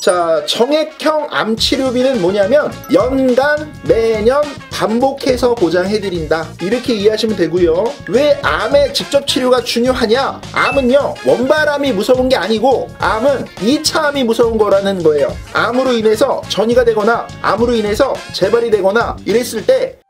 자, 정액형 암 치료비는 뭐냐면 연간 매년 반복해서 보장해드린다, 이렇게 이해하시면 되고요. 왜 암의 직접 치료가 중요하냐? 암은요, 원발암이 무서운 게 아니고 암은 2차 암이 무서운 거라는 거예요. 암으로 인해서 전이가 되거나 암으로 인해서 재발이 되거나 이랬을 때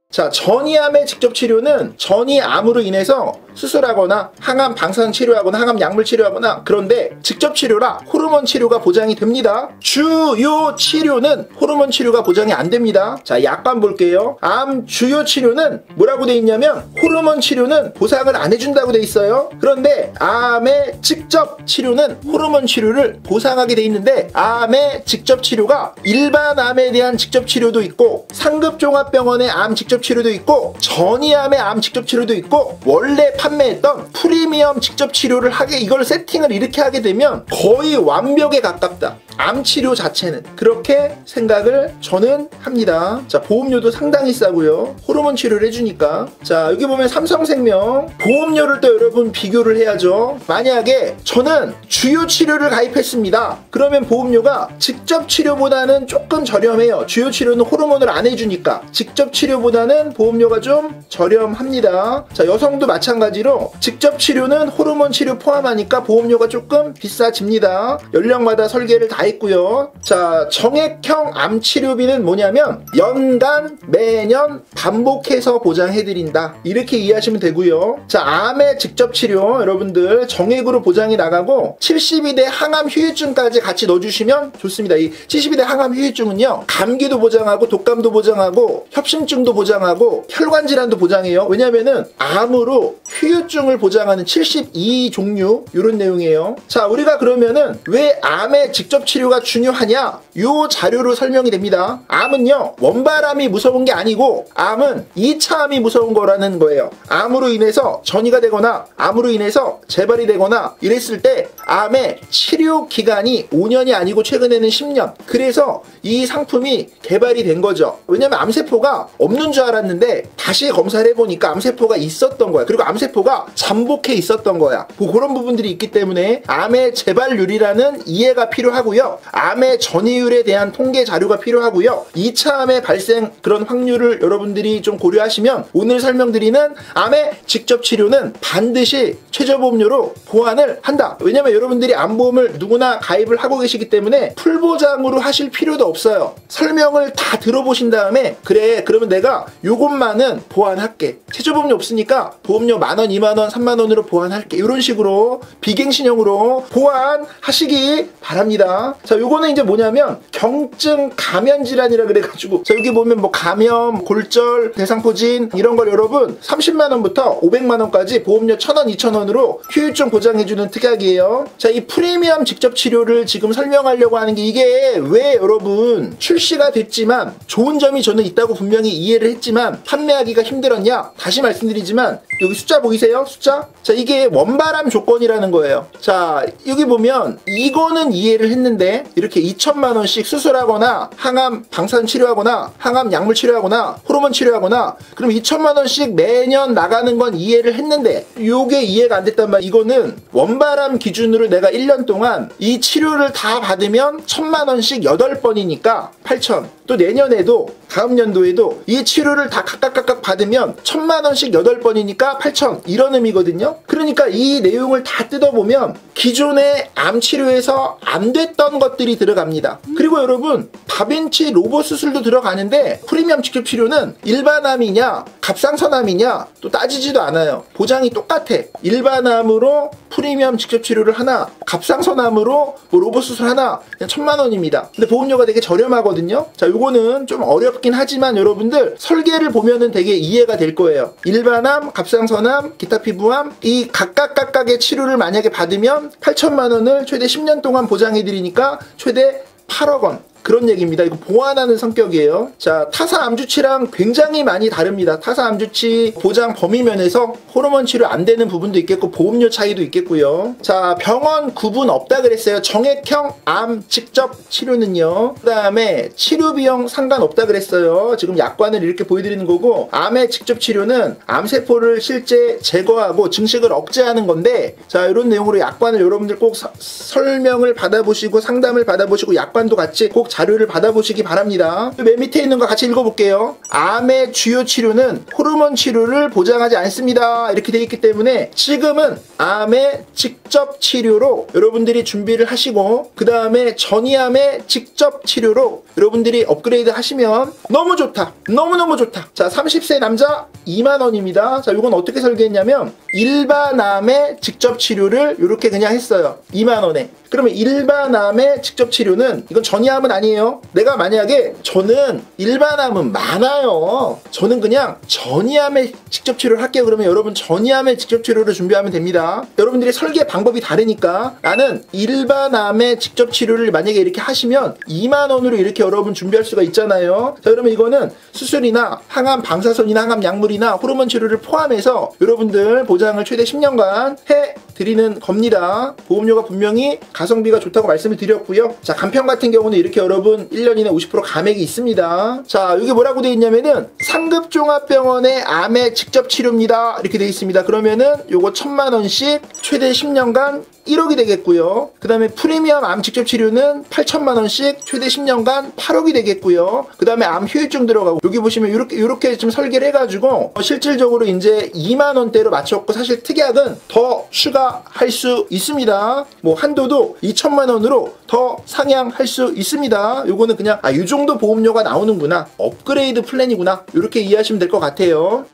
자, 전이암의 직접 치료는 전이암으로 인해서 수술하거나 항암 방사선 치료하거나 항암 약물 치료하거나, 그런데 직접 치료라 호르몬 치료가 보장이 됩니다. 주요 치료는 호르몬 치료가 보장이 안 됩니다. 자, 약관 볼게요. 암 주요 치료는 뭐라고 돼 있냐면 호르몬 치료는 보상을 안 해준다고 돼 있어요. 그런데 암의 직접 치료는 호르몬 치료를 보상하게 돼 있는데, 암의 직접 치료가 일반 암에 대한 직접 치료도 있고 상급종합병원의 암 직접 치료도 있고 전이암의 암 직접 치료도 있고 원래 판매했던 프리미엄 직접 치료를 이걸 세팅을 이렇게 하게 되면 거의 완벽에 가깝다, 암 치료 자체는. 그렇게 생각을 저는 합니다. 자, 보험료도 상당히 싸고요. 호르몬 치료를 해주니까. 자, 여기 보면 삼성생명 보험료를 또 여러분 비교를 해야죠. 만약에 저는 주요 치료를 가입했습니다. 그러면 보험료가 직접 치료보다는 조금 저렴해요. 주요 치료는 호르몬을 안 해주니까 직접 치료보다는 보험료가 좀 저렴합니다. 자, 여성도 마찬가지로 직접 치료는 호르몬 치료 포함하니까 보험료가 조금 비싸집니다. 연령마다 설계를 다 있고요. 자, 정액형 암 치료비는 뭐냐면 연간 매년 반복해서 보장해드린다, 이렇게 이해하시면 되고요. 자, 암의 직접 치료 여러분들 정액으로 보장이 나가고 72대 항암 후유증까지 같이 넣어주시면 좋습니다. 이 72대 항암 후유증은요, 감기도 보장하고 독감도 보장하고 협심증도 보장하고 혈관 질환도 보장해요. 왜냐면은 암으로 후유증을 보장하는 72종류 이런 내용이에요. 자, 우리가 그러면은 왜 암의 직접 치료가 중요하냐? 요 자료로 설명이 됩니다. 암은요, 원발암이 무서운 게 아니고 암은 2차 암이 무서운 거라는 거예요. 암으로 인해서 전이가 되거나 암으로 인해서 재발이 되거나 이랬을 때 암의 치료 기간이 5년이 아니고 최근에는 10년. 그래서 이 상품이 개발이 된 거죠. 왜냐면 암세포가 없는 줄 알았는데 다시 검사를 해보니까 암세포가 있었던 거야. 그리고 암세포가 잠복해 있었던 거야. 뭐 그런 부분들이 있기 때문에 암의 재발률이라는 이해가 필요하고요. 암의 전이율에 대한 통계 자료가 필요하고요. 2차 암의 발생 그런 확률을 여러분들이 좀 고려하시면 오늘 설명드리는 암의 직접 치료는 반드시 최저보험료로 보완을 한다. 왜냐면 여러분들이 암보험을 누구나 가입을 하고 계시기 때문에 풀보장으로 하실 필요도 없어요. 설명을 다 들어보신 다음에 그래, 그러면 내가 요것만은 보완할게. 최저보험료 없으니까 보험료 만원, 2만원, 3만원으로 보완할게. 이런 식으로 비갱신형으로 보완하시기 바랍니다. 자, 요거는 이제 뭐냐면 경증 감염 질환이라 그래가지고, 자, 여기 보면 뭐 감염, 골절, 대상포진 이런 걸 여러분 30만원부터 500만원까지 보험료 1000원, 2000원으로 후유증 보장해주는 특약이에요. 자, 이 프리미엄 직접 치료를 지금 설명하려고 하는 게 이게 왜 여러분 출시가 됐지만 좋은 점이 저는 있다고 분명히 이해를 했지만 판매하기가 힘들었냐? 다시 말씀드리지만 여기 숫자 보이세요? 숫자? 자, 이게 원발암 조건이라는 거예요. 자, 여기 보면 이거는 이해를 했는데 이렇게 2천만원씩 수술하거나 항암 방사선 치료하거나 항암 약물 치료하거나 호르몬 치료하거나 그럼 2천만원씩 매년 나가는 건 이해를 했는데 요게 이해가 안 됐단 말이야. 이거는 원발암 기준으로 내가 1년 동안 이 치료를 다 받으면 1000만원씩 8번이니까 8천. 또 내년에도 다음 연도에도 이 치료를 다 각각 받으면 1000만원씩 8번이니까 8천, 이런 의미거든요. 그러니까 이 내용을 다 뜯어보면 기존의 암 치료에서 안 됐던 것들이 들어갑니다. 그리고 여러분 다빈치 로봇 수술도 들어가는데 프리미엄 직접 치료는 일반 암이냐 갑상선 암이냐 또 따지지도 않아요. 보장이 똑같아. 일반 암으로 프리미엄 직접 치료를 하나, 갑상선 암으로 뭐 로봇 수술 하나 그냥 1000만원입니다. 근데 보험료가 되게 저렴하거든요. 자, 요거는 좀 어렵긴 하지만 여러분들 설계를 보면은 되게 이해가 될 거예요. 일반암, 갑상선암, 기타 피부암 이 각각의 치료를 만약에 받으면 8천만원을 최대 10년 동안 보장해드리니까 최대 8억 원. 그런 얘기입니다. 이거 보완하는 성격이에요. 자, 타사 암주치랑 굉장히 많이 다릅니다. 타사 암주치 보장 범위 면에서 호르몬 치료 안 되는 부분도 있겠고 보험료 차이도 있겠고요. 자, 병원 구분 없다 그랬어요. 정액형 암 직접 치료는요. 그 다음에 치료 비용 상관없다 그랬어요. 지금 약관을 이렇게 보여드리는 거고, 암의 직접 치료는 암세포를 실제 제거하고 증식을 억제하는 건데, 자, 이런 내용으로 약관을 여러분들 꼭 설명을 받아보시고 상담을 받아보시고 약관도 같이 꼭 자료를 받아보시기 바랍니다. 맨 밑에 있는 거 같이 읽어볼게요. 암의 주요 치료는 호르몬 치료를 보장하지 않습니다. 이렇게 되어 있기 때문에 지금은 암의 직접 치료로 여러분들이 준비를 하시고, 그 다음에 전이암의 직접 치료로 여러분들이 업그레이드 하시면 너무 좋다. 너무너무 좋다. 자, 30세 남자 2만원입니다. 자, 이건 어떻게 설계했냐면 일반암의 직접 치료를 이렇게 그냥 했어요. 2만원에. 그러면 일반암의 직접 치료는, 이건 전이암은 아니에요. 내가 만약에 저는 일반암은 많아요. 저는 그냥 전이암의 직접 치료를 할게요. 그러면 여러분 전이암의 직접 치료를 준비하면 됩니다. 여러분들이 설계 방법이 다르니까 나는 일반암의 직접 치료를 만약에 이렇게 하시면 2만원으로 이렇게 여러분 준비할 수가 있잖아요. 자, 그러면 이거는 수술이나 항암 방사선이나 항암 약물이나 호르몬 치료를 포함해서 여러분들 보장을 최대 10년간 해 드리는 겁니다. 보험료가 분명히 가성비가 좋다고 말씀을 드렸고요. 자, 간편 같은 경우는 이렇게 여러분 1년 이내 50% 감액이 있습니다. 자, 여기 뭐라고 되어 있냐면은 상급종합병원의 암의 직접 치료입니다. 이렇게 되어 있습니다. 그러면은 요거 1000만원씩 최대 10년간 1억이 되겠고요. 그 다음에 프리미엄 암 직접 치료는 8천만원씩 최대 10년간 8억이 되겠고요. 그 다음에 암 후유증 들어가고, 여기 보시면 이렇게 좀 설계를 해가지고 실질적으로 이제 2만원대로 맞췄고, 사실 특약은 더 추가할 수 있습니다. 뭐 한도도 2천만원으로 더 상향할 수 있습니다. 요거는 그냥 이 정도 보험료가 나오는구나, 업그레이드 플랜이구나, 이렇게 이해하시면 될 것 같아요.